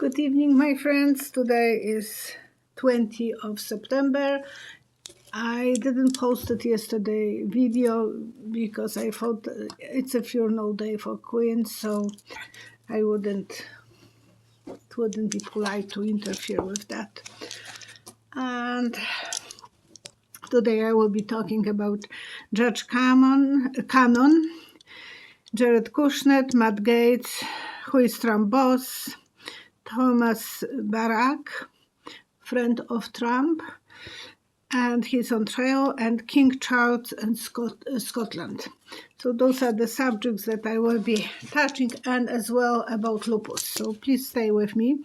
Good evening, my friends. Today is 20th of September. I didn't post it yesterday video because I thought it's a funeral day for Queen, so I wouldn't be polite to interfere with that. And today I will be talking about Judge Cannon, Jared Kushner, Matt Gaetz, who is Trump boss, Thomas Barrack, friend of Trump, and he's on trial, and King Charles and Scotland. So those are the subjects that I will be touching, and as well about lupus. So please stay with me.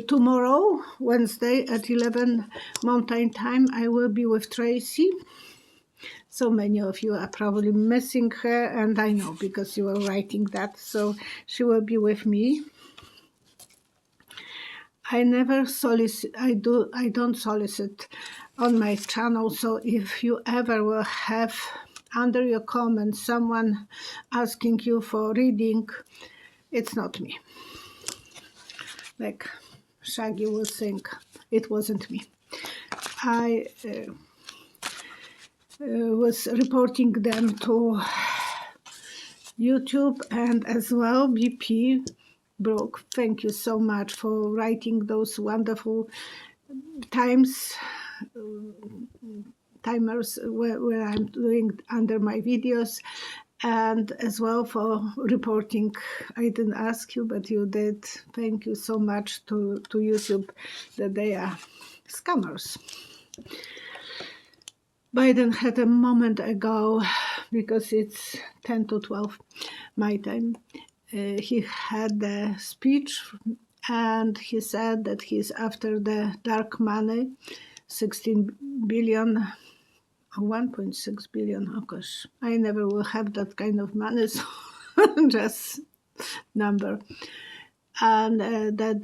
Tomorrow, Wednesday at 11 Mountain Time, I will be with Tracy. So many of you are probably missing her, and I know because you were writing that. So she will be with me. I never solicit. I don't solicit on my channel. So if you ever will have under your comments someone asking you for reading, it's not me. Like Shaggy will think it wasn't me. I was reporting them to YouTube, and as well BP Brooke, thank you so much for writing those wonderful timers where I'm doing under my videos, and as well for reporting. I didn't ask you, but you did. Thank you so much to YouTube that they are scammers. Biden had a moment ago, because it's 10 to 12 my time, he had a speech, and he said that he's after the dark money, 16 billion, 1.6 billion. Of course, I never will have that kind of money, so just number. And that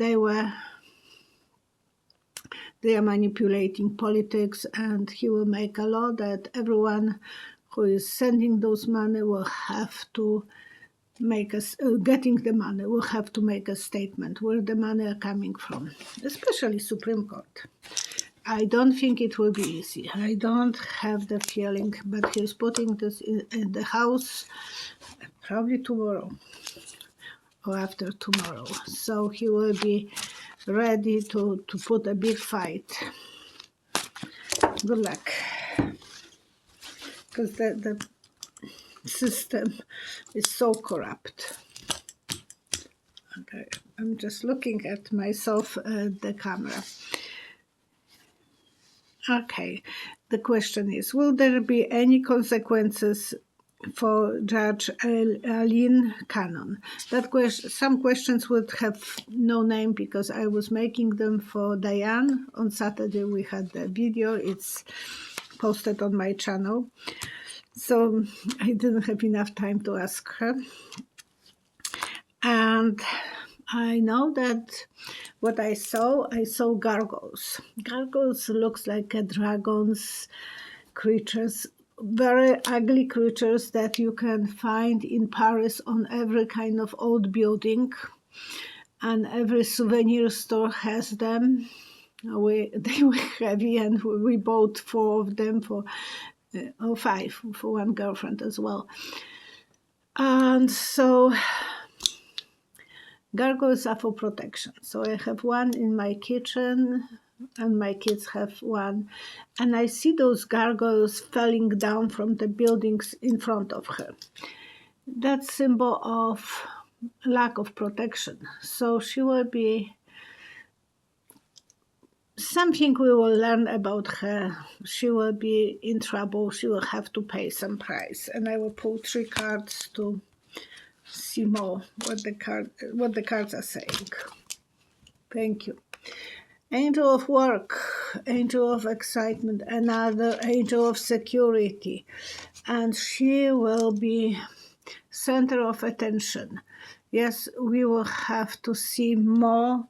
they are manipulating politics, and he will make a law that everyone who is sending those money will have to make getting the money will have to make a statement where the money are coming from, especially Supreme Court. I don't think it will be easy. I don't have the feeling, but he's putting this in the House probably tomorrow or after tomorrow. So he will be ready to put a big fight. Good luck. Because the system is so corrupt. Okay, I'm just looking at myself at the camera. Okay, the question is, will there be any consequences for Judge Aileen Cannon? That question, some questions would have no name because I was making them for Diane. On Saturday we had the video, it's posted on my channel. So I didn't have enough time to ask her. And I know that what I saw gargoyles. Gargoyles looks like dragons, creatures, very ugly creatures that you can find in Paris on every kind of old building, and every souvenir store has them. They were heavy, and we bought 4 of them for 5 for one girlfriend as well. And so gargoyles are for protection. So I have one in my kitchen, and my kids have one. And I see those gargoyles falling down from the buildings in front of her. That's symbol of lack of protection. So she will be something we will learn about her. She will be in trouble. She will have to pay some price. And I will pull 3 cards to see more what the cards are saying. Thank you. Angel of work, angel of excitement, another angel of security, and she will be center of attention. Yes, we will have to see more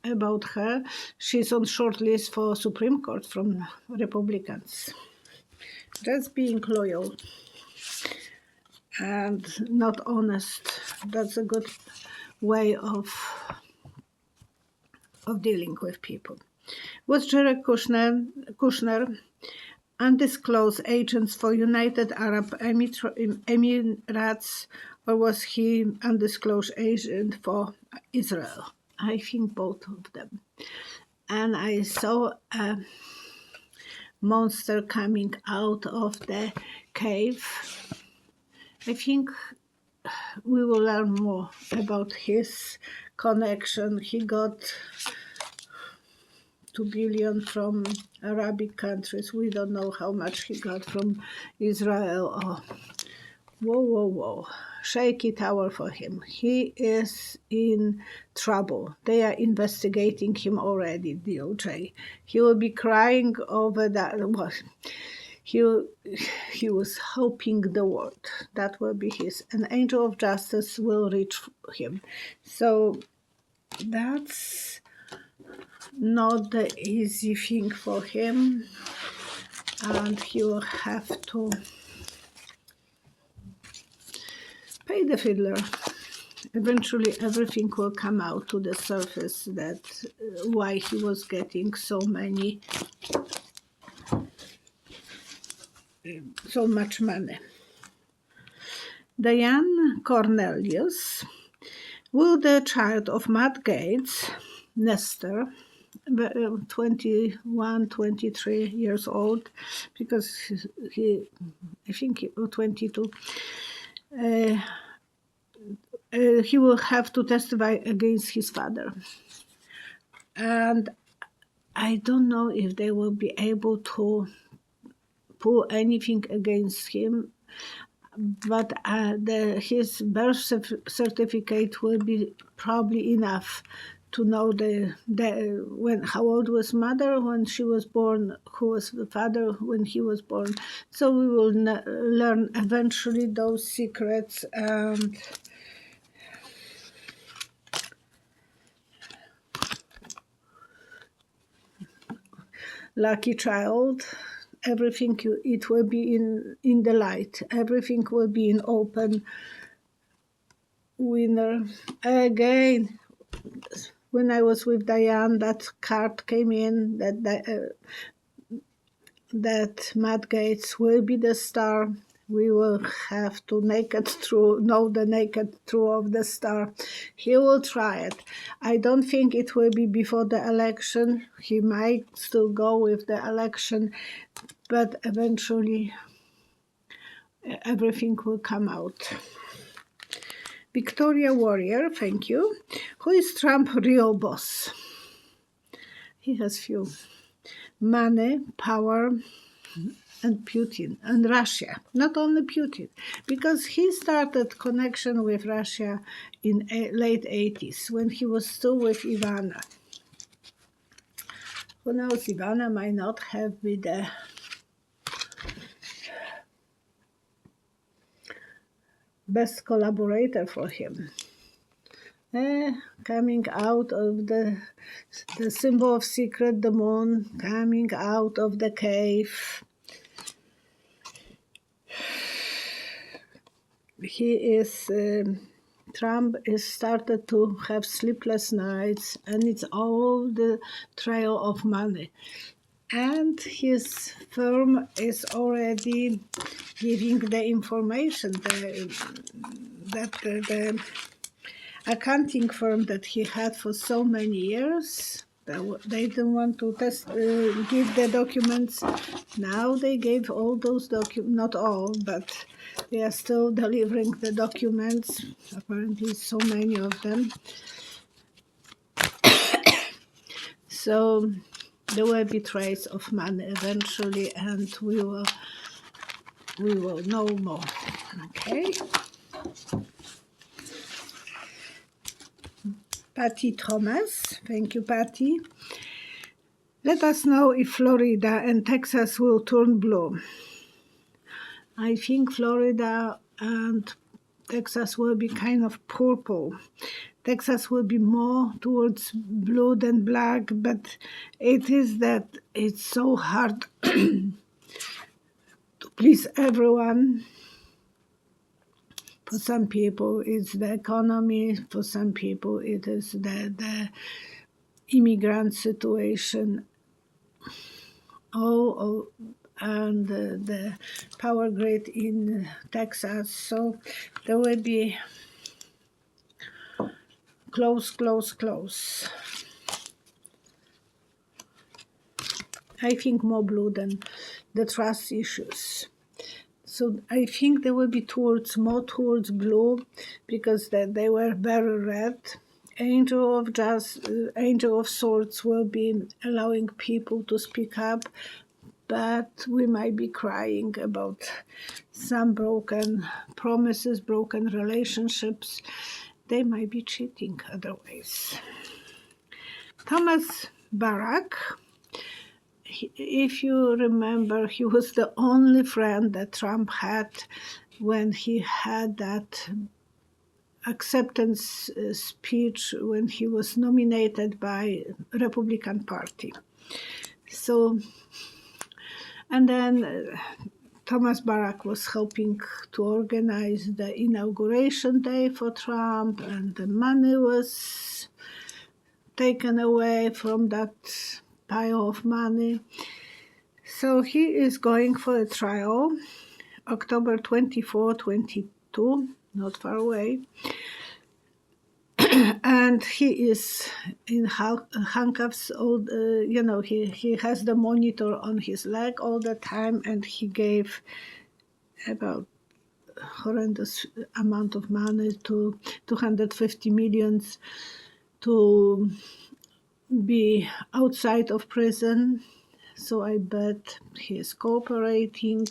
about her. She's on short list for Supreme Court from Republicans. Just being loyal. and not honest. That's a good way of dealing with people. Was Jared Kushner undisclosed agents for United Arab Emirates, or was he undisclosed agent for Israel? I think both of them. And I saw a monster coming out of the cave. I think we will learn more about his connection. He got 2 billion from Arabic countries. We don't know how much he got from Israel. Oh, whoa. Shaky tower for him. He is in trouble. They are investigating him already, DOJ. He will be crying over that. Well, he was hoping the word. That will be his. An angel of justice will reach him. So that's not the easy thing for him. And he will have to pay the fiddler. Eventually everything will come out to the surface, that why he was getting so much money. Diane Cornelius, will the child of Matt Gaetz, Nestor, 21, 23 years old, because he I think he was 22, he will have to testify against his father. And I don't know if they will be able to pull anything against him, but his birth certificate will be probably enough to know how old was mother when she was born, who was the father when he was born. So we will learn eventually those secrets. And lucky child, everything it will be in the light. Everything will be in open. Winner again. When I was with Diane, that card came in that Matt Gaetz will be the star. We will have to know the naked truth of the star. He will try it. I don't think it will be before the election. He might still go with the election, but eventually everything will come out. Victoria Warrior, thank you. Who is Trump real boss? He has few. Money, power, and Putin, and Russia. Not only Putin, because he started connection with Russia in late 80s when he was still with Ivana. Who knows, Ivana might not have been the best collaborator for him. Coming out of the symbol of secret, the moon, coming out of the cave. Trump is started to have sleepless nights, and it's all the trail of money. And his firm is already giving the information that the accounting firm that he had for so many years, they didn't want to give the documents. Now they gave all those documents, not all, but they are still delivering the documents, apparently so many of them. So there will be trace of money eventually, and we will know more. Okay. Patty Thomas, thank you, Patty. Let us know if Florida and Texas will turn blue. I think Florida and Texas will be kind of purple. Texas will be more towards blue than black, but it is that it's so hard to please everyone. For some people, it's the economy. For some people, it is the immigrant situation. And the power grid in Texas. So there will be close. I think more blue than the trust issues. So I think they will be more towards blue, because they were very red. Angel of Swords will be allowing people to speak up, but we might be crying about some broken promises, broken relationships. They might be cheating otherwise. Thomas Barrack, if you remember, he was the only friend that Trump had when he had that acceptance speech when he was nominated by Republican Party. So, and then Thomas Barrack was helping to organize the inauguration day for Trump, and the money was taken away from that pile of money. So he is going for a trial, October 24, 22, not far away. And he is in handcuffs. He has the monitor on his leg all the time, and he gave about horrendous amount of money, to 250 million, to be outside of prison. So I bet he is cooperating.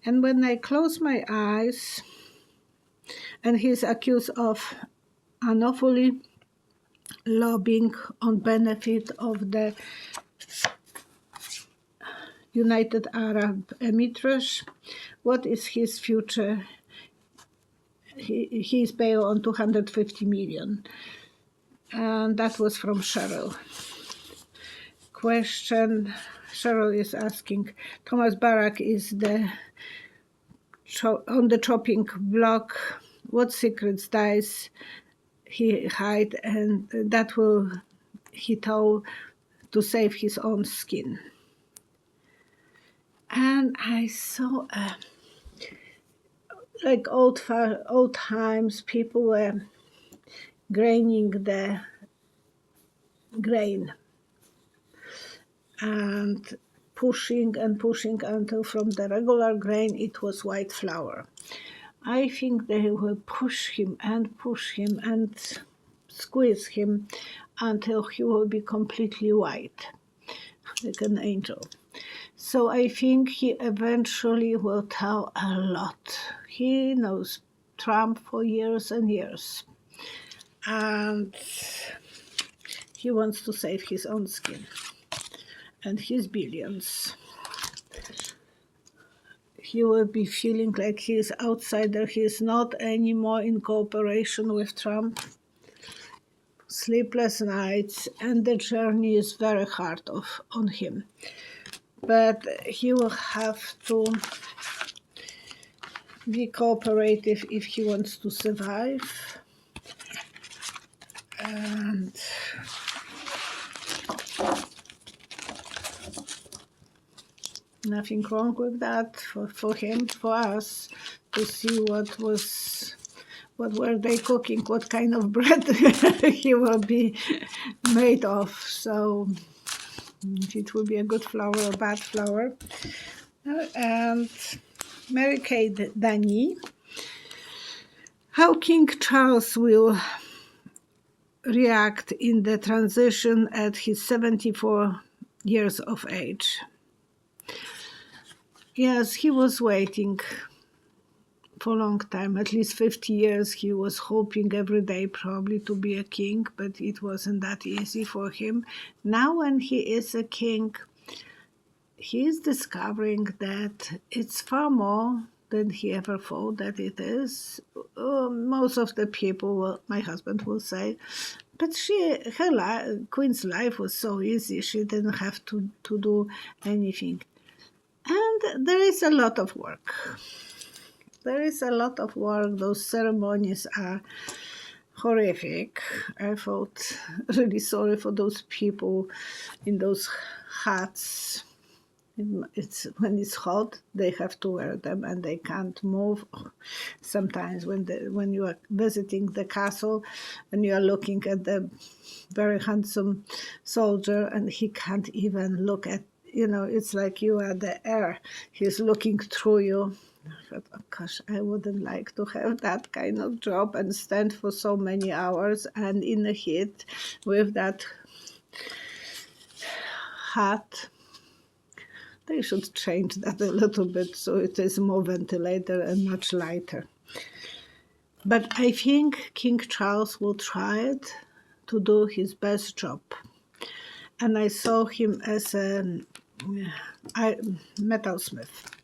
And when I close my eyes, and he's accused of unlawfully lobbying on benefit of the United Arab Emirates. What is his future? He's bail on 250 million. And that was from Cheryl. Question, Cheryl is asking, Thomas Barrack is on the chopping block. What secrets dies he hide, and that will he told to save his own skin? And I saw like old times, people were graining the grain and pushing until from the regular grain it was white flour. I think they will push him and squeeze him until he will be completely white, like an angel. So I think he eventually will tell a lot. He knows Trump for years and years, and he wants to save his own skin and his billions. He will be feeling like he is outsider. He is not anymore in cooperation with Trump. Sleepless nights, and the journey is very hard on him. But he will have to be cooperative if he wants to survive. And nothing wrong with that for him, for us, to see what were they cooking, what kind of bread he will be made of. So if it will be a good flour or bad flour. And Mary Kay Dani, how King Charles will react in the transition at his 74 years of age. Yes, he was waiting for a long time, at least 50 years. He was hoping every day probably to be a king, but it wasn't that easy for him. Now when he is a king, he is discovering that it's far more than he ever thought that it is. Most of the people, my husband will say, but Queen's life was so easy, she didn't have to do anything. And there is a lot of work. There is a lot of work. Those ceremonies are horrific. I felt really sorry for those people in those hats. It's when it's hot, they have to wear them and they can't move. Sometimes when you are visiting the castle and you are looking at the very handsome soldier and he can't even look at, it's like you are the air. He's looking through you. I thought, oh gosh, I wouldn't like to have that kind of job and stand for so many hours and in the heat with that hat. They should change that a little bit so it is more ventilated and much lighter. But I think King Charles will try it to do his best job. And I saw him as a metalsmith,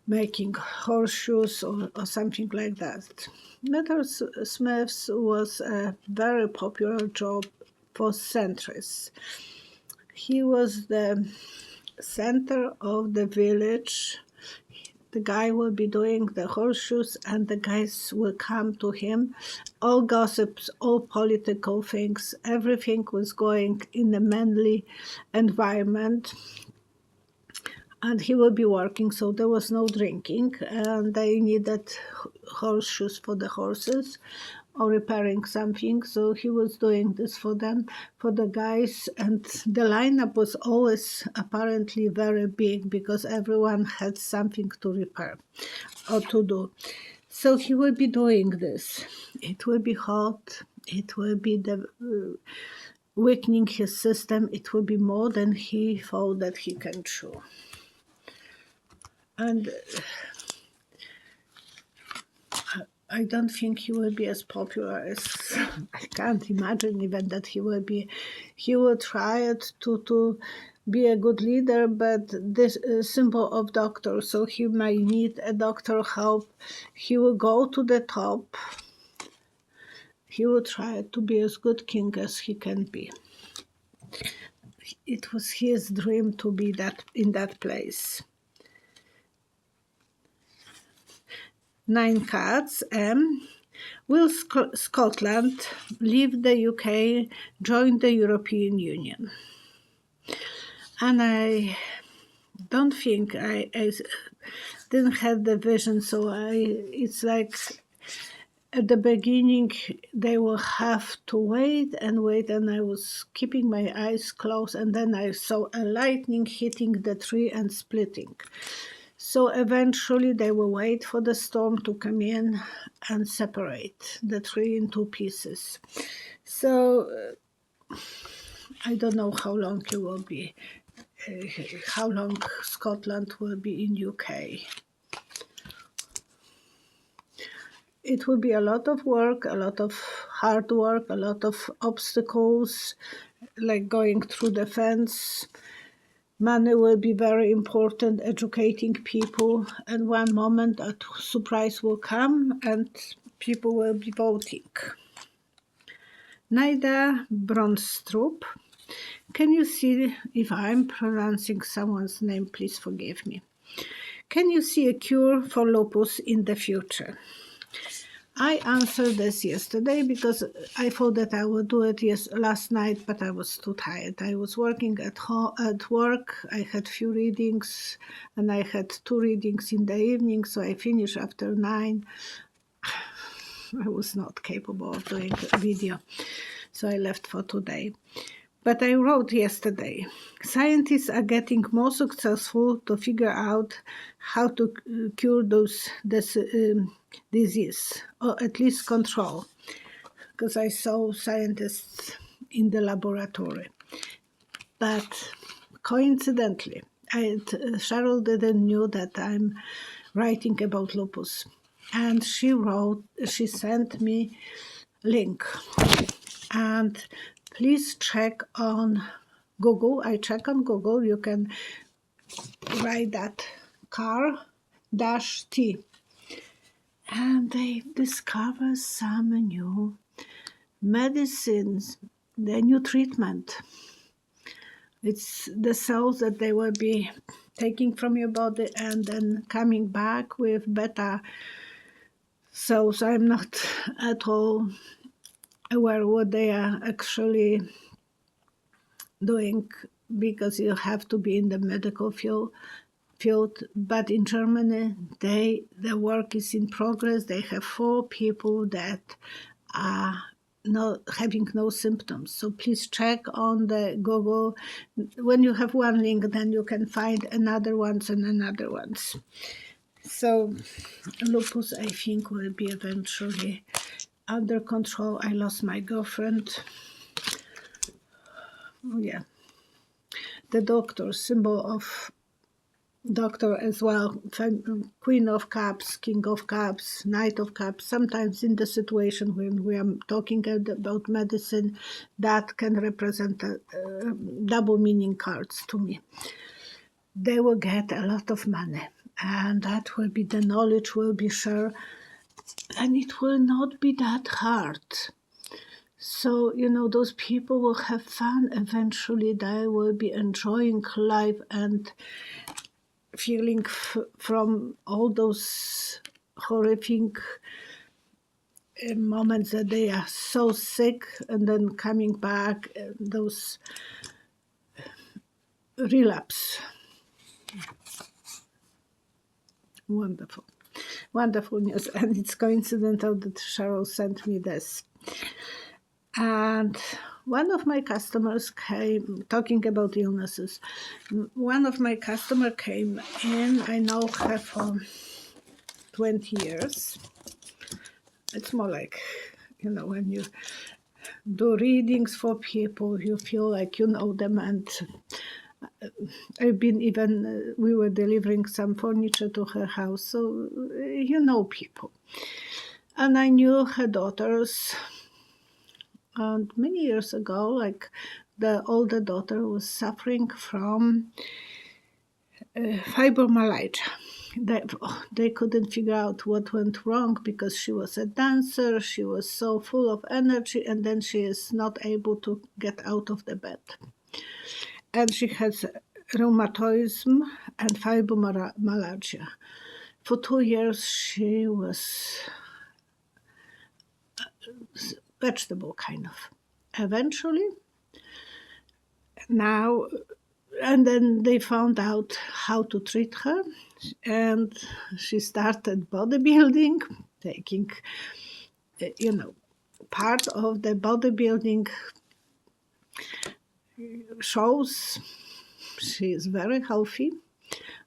making horseshoes or something like that. Metalsmiths was a very popular job for centuries. He was the center of the village. The guy will be doing the horseshoes and the guys will come to him. All gossips, all political things, everything was going in a manly environment. And he will be working, so there was no drinking. And they needed horseshoes for the horses or repairing something. So he was doing this for them, for the guys. And the lineup was always apparently very big because everyone had something to repair or to do. So he will be doing this. It will be hot. It will be the weakening his system. It will be more than he thought that he can chew. And I don't think he will be as popular as I can't imagine even that he will be. He will try it to be a good leader, but this symbol of doctor, so he might need a doctor help. He will go to the top. He will try to be as good king as he can be. It was his dream to be that in that place. 9 cards. Will Scotland leave the UK, join the European Union? And I don't think I didn't have the vision, so it's like at the beginning they will have to wait, and I was keeping my eyes closed, and then I saw a lightning hitting the tree and splitting. So eventually they will wait for the storm to come in and separate the tree in 2 pieces. So I don't know how long it will be, how long Scotland will be in UK. It will be a lot of work, a lot of hard work, a lot of obstacles, like going through the fence. Money will be very important, educating people, and one moment a surprise will come and people will be voting. Naida Bronstrup. Can you see, if I'm pronouncing someone's name, please forgive me. Can you see a cure for lupus in the future? I answered this yesterday because I thought that I would do it last night, but I was too tired. I was working at work. I had few readings, and I had 2 readings in the evening, so I finished after 9. I was not capable of doing a video, so I left for today. But I wrote yesterday, scientists are getting more successful to figure out how to cure this disease, or at least control, because I saw scientists in the laboratory. But coincidentally, Cheryl didn't know that I'm writing about lupus, and she sent me link, and please check on Google. I check on Google. You can write that CAR-T. And they discover some new medicines, the new treatment. It's the cells that they will be taking from your body and then coming back with beta cells. I'm not at all aware what they are actually doing, because you have to be in the medical field. But in Germany, the work is in progress. They have 4 people that are not having no symptoms. So please check on the Google. When you have one link, then you can find another ones and another ones. So lupus, I think, will be eventually under control. I lost my girlfriend. Oh yeah. The doctor, symbol of doctor as well, Queen of Cups, King of Cups, Knight of Cups. Sometimes in the situation when we are talking about medicine, that can represent double meaning cards to me. They will get a lot of money, and that will be, the knowledge will be shared, and it will not be that hard. So, those people will have fun. Eventually, they will be enjoying life and feeling from all those horrific moments that they are so sick, and then coming back, those relapse. Wonderful. Wonderful news. And it's coincidental that Cheryl sent me this. And one of my customers came, talking about illnesses, one of my customers came in. I know her for 20 years. It's more like, when you do readings for people, you feel like you know them. And I've been we were delivering some furniture to her house, so you know people. And I knew her daughters. And many years ago, like, the older daughter was suffering from fibromyalgia. They couldn't figure out what went wrong, because she was a dancer, she was so full of energy, and then she is not able to get out of the bed. And she has rheumatism and fibromyalgia. For 2 years, she was vegetable, kind of. Eventually, now, and then they found out how to treat her, and she started bodybuilding, taking, part of the bodybuilding shows. She is very healthy.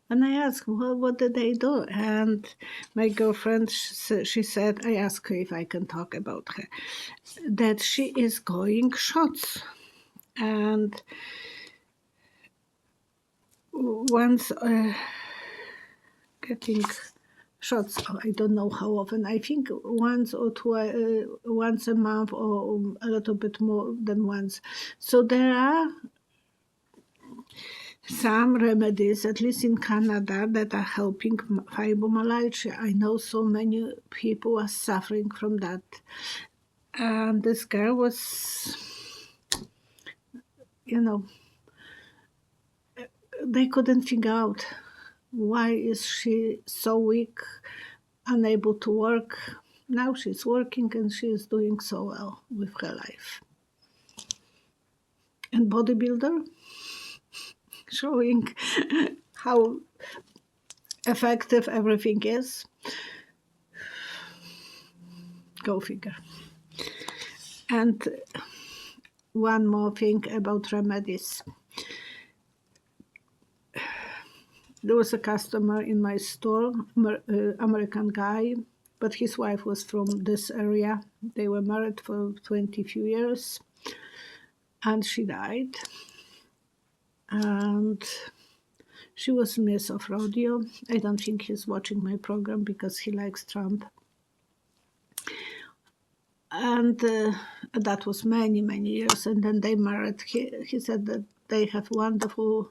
And I asked, well, what did they do? And my girlfriend, she said, I asked her if I can talk about her, that she is going shots. And once getting shots, I don't know how often, I think once or twice, once a month, or a little bit more than once. So there are some remedies, at least in Canada, that are helping fibromyalgia. I know so many people are suffering from that. And this girl was, they couldn't figure out why is she so weak, unable to work. Now she's working and she's doing so well with her life. And bodybuilder, showing how effective everything is. Go figure. And one more thing about remedies. There was a customer in my store, American guy, but his wife was from this area. They were married for 20 few years, and she died. And she was Miss of Rodeo. I don't think he's watching my program because he likes Trump. And that was many, many years. And then they married. He said that they have wonderful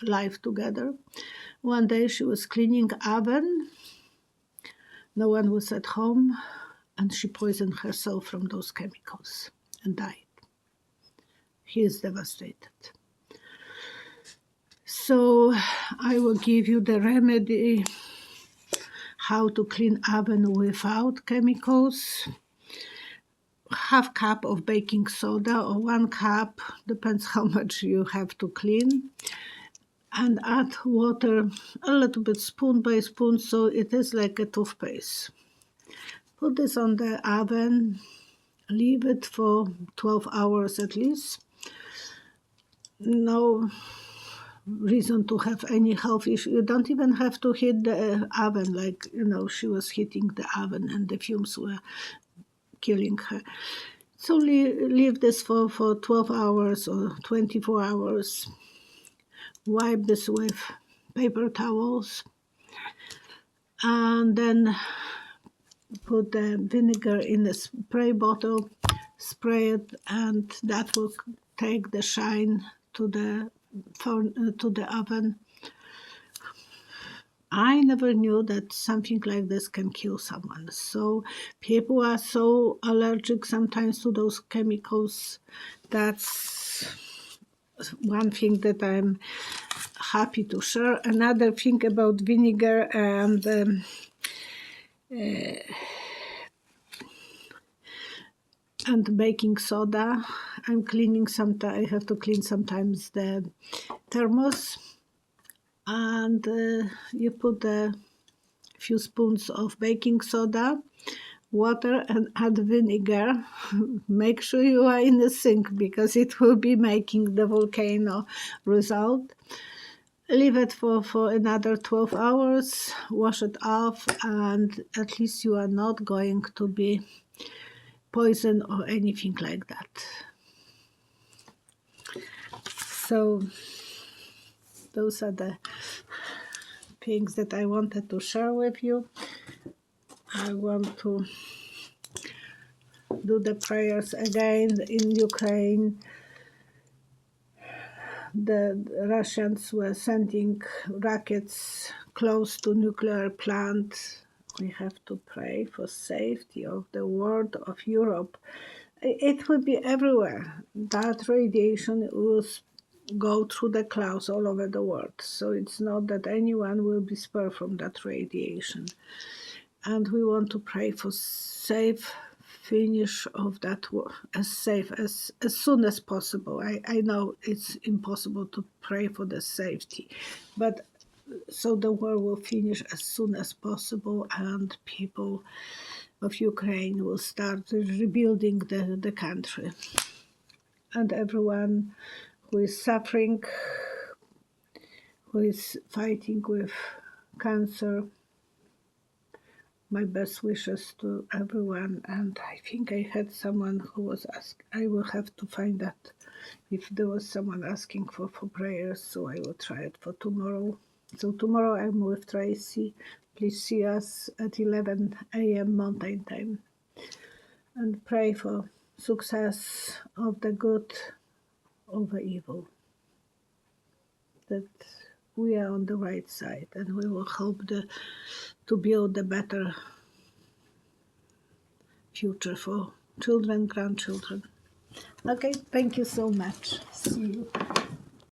life together. One day she was cleaning oven. No one was at home, and she poisoned herself from those chemicals and died. He is devastated. So I will give you the remedy how to clean oven without chemicals. Half cup of baking soda or 1 cup, depends how much you have to clean, and add water a little bit, spoon by spoon, so it is like a toothpaste. Put this on the oven, leave it for 12 hours at least. No reason to have any health issue. You don't even have to heat the oven like, she was heating the oven and the fumes were killing her. So leave this for 12 hours or 24 hours. Wipe this with paper towels. And then put the vinegar in a spray bottle, spray it, and that will take the shine to the oven. I never knew that something like this can kill someone. So people are so allergic sometimes to those chemicals. That's one thing that I'm happy to share. Another thing about vinegar and baking soda. I'm cleaning sometimes. I have to clean sometimes the thermos, and you put a few spoons of baking soda, water, and add vinegar. Make sure you are in the sink because it will be making the volcano result. Leave it for another 12 hours, wash it off, and at least you are not going to be poison or anything like that. So those are the things that I wanted to share with you. I want to do the prayers again in Ukraine. The Russians were sending rockets close to nuclear plant. We have to pray for safety of the world, of Europe. It will be everywhere. That radiation will go through the clouds all over the world. So it's not that anyone will be spared from that radiation. And we want to pray for safe finish of that war, as safe as soon as possible. I know it's impossible to pray for the safety, but so the war will finish as soon as possible and people of Ukraine will start rebuilding the country. And everyone who is suffering, who is fighting with cancer, my best wishes to everyone. And I think I had someone who was asked, I will have to find that if there was someone asking for prayers, so I will try it for tomorrow. So tomorrow I'm with Tracy. Please see us at 11 a.m. Mountain Time and pray for success of the good over evil, that we are on the right side and we will help to build a better future for children, grandchildren. Okay, thank you so much. See you.